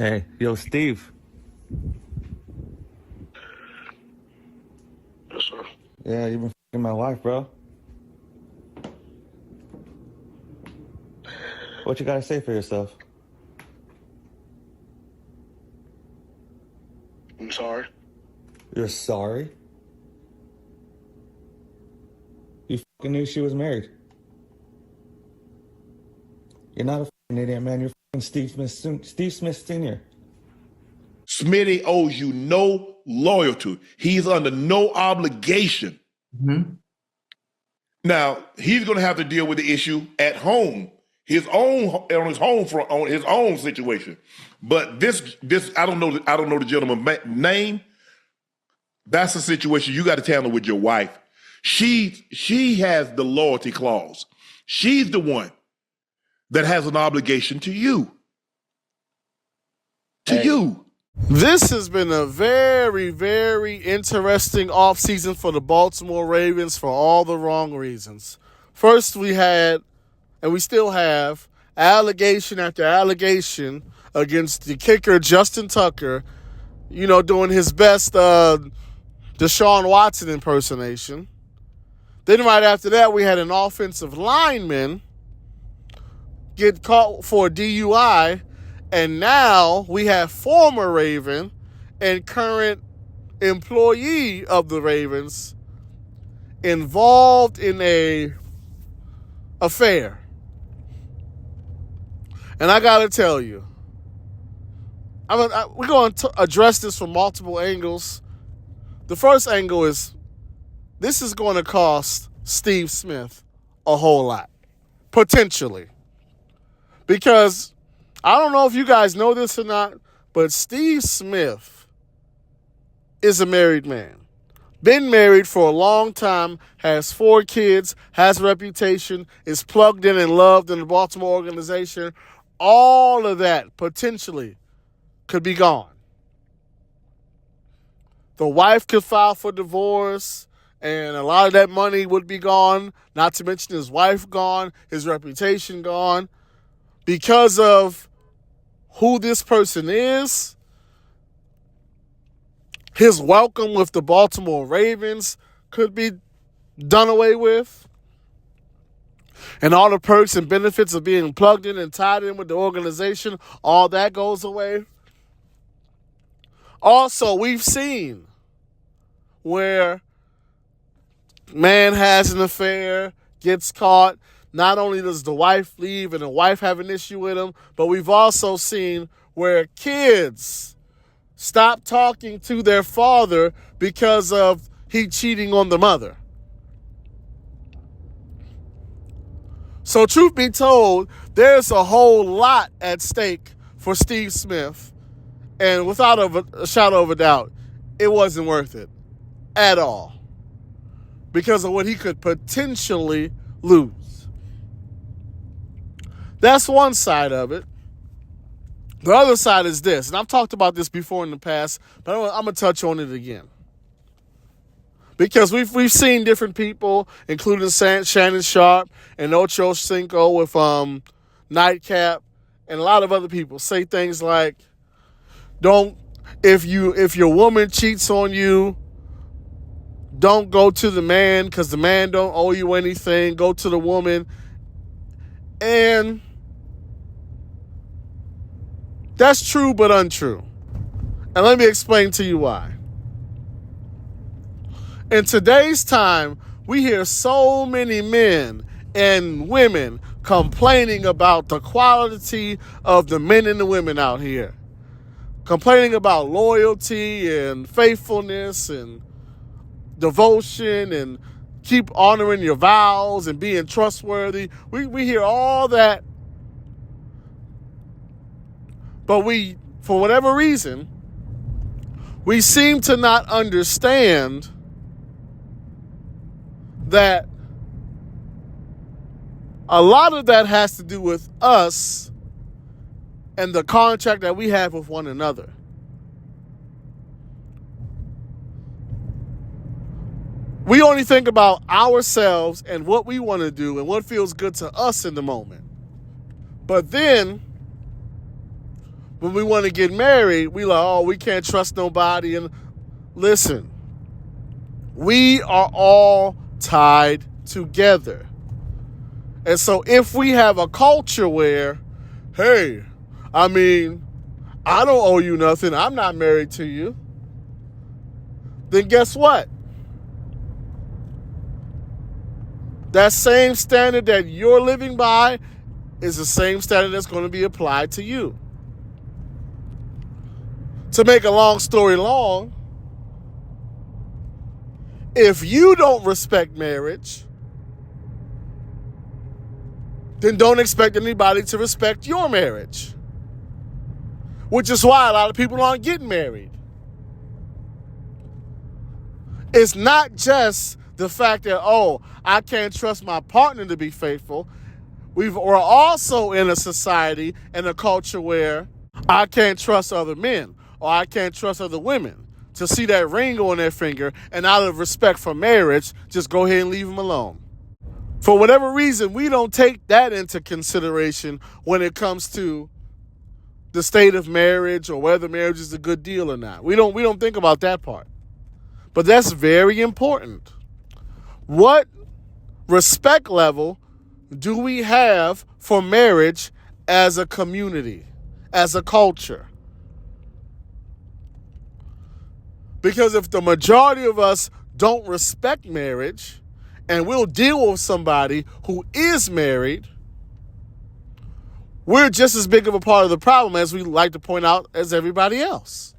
Hey, yo, Steve. Yes, sir. Yeah, you've been fucking my wife, bro. What you gotta say for yourself? I'm sorry. You're sorry? You fucking knew she was married. You're not a fucking idiot, man. You're fucking Steve Smith Sr. Smitty owes you no loyalty. He's under no obligation. Mm-hmm. Now he's going to have to deal with the issue at home, his own situation. But this I don't know the gentleman's name. That's a situation you got to handle with your wife. She has the loyalty clause. She's the one that has an obligation to you. You. This has been a very, very interesting offseason for the Baltimore Ravens for all the wrong reasons. First, we had, and we still have, allegation after allegation against the kicker, Justin Tucker, doing his best Deshaun Watson impersonation. Then right after that, we had an offensive lineman get caught for a DUI. And now we have former Raven and current employee of the Ravens involved in a affair. And I got to tell you, we're going to address this from multiple angles. The first angle is this is going to cost Steve Smith a whole lot, potentially. Because I don't know if you guys know this or not, but Steve Smith is a married man. Been married for a long time, has 4 kids, has a reputation, is plugged in and loved in the Baltimore organization. All of that potentially could be gone. The wife could file for divorce, and a lot of that money would be gone, not to mention his wife gone, his reputation gone, because of who this person is. His welcome with the Baltimore Ravens could be done away with. And all the perks and benefits of being plugged in and tied in with the organization, all that goes away. Also, we've seen where man has an affair, gets caught. Not only does the wife leave and the wife have an issue with him, but we've also seen where kids stop talking to their father because of he cheating on the mother. So truth be told, there's a whole lot at stake for Steve Smith. And without a shadow of a doubt, it wasn't worth it at all because of what he could potentially lose. That's one side of it. The other side is this, and I've talked about this before in the past, but I'm going to touch on it again. Because we've seen different people, including Shannon Sharp and Ocho Cinco with Nightcap, and a lot of other people say things like, if your woman cheats on you, don't go to the man because the man don't owe you anything. Go to the woman. And that's true but untrue. And let me explain to you why. In today's time, we hear so many men and women complaining about the quality of the men and the women out here. Complaining about loyalty and faithfulness and devotion and keep honoring your vows and being trustworthy. We hear all that. But we, for whatever reason, we seem to not understand that a lot of that has to do with us and the contract that we have with one another. We only think about ourselves and what we want to do and what feels good to us in the moment. But then when we want to get married, we like, oh, we can't trust nobody. And listen, we are all tied together. And so if we have a culture where, hey, I don't owe you nothing, I'm not married to you, then guess what? That same standard that you're living by is the same standard that's going to be applied to you. To make a long story long, if you don't respect marriage, then don't expect anybody to respect your marriage. Which is why a lot of people aren't getting married. It's not just the fact that, oh, I can't trust my partner to be faithful. We're also in a society and a culture where I can't trust other men or I can't trust other women to see that ring on their finger, and out of respect for marriage, just go ahead and leave them alone. For whatever reason, we don't take that into consideration when it comes to the state of marriage or whether marriage is a good deal or not. We don't think about that part. But that's very important. What respect level do we have for marriage as a community, as a culture? Because if the majority of us don't respect marriage and we'll deal with somebody who is married, we're just as big of a part of the problem, as we like to point out, as everybody else.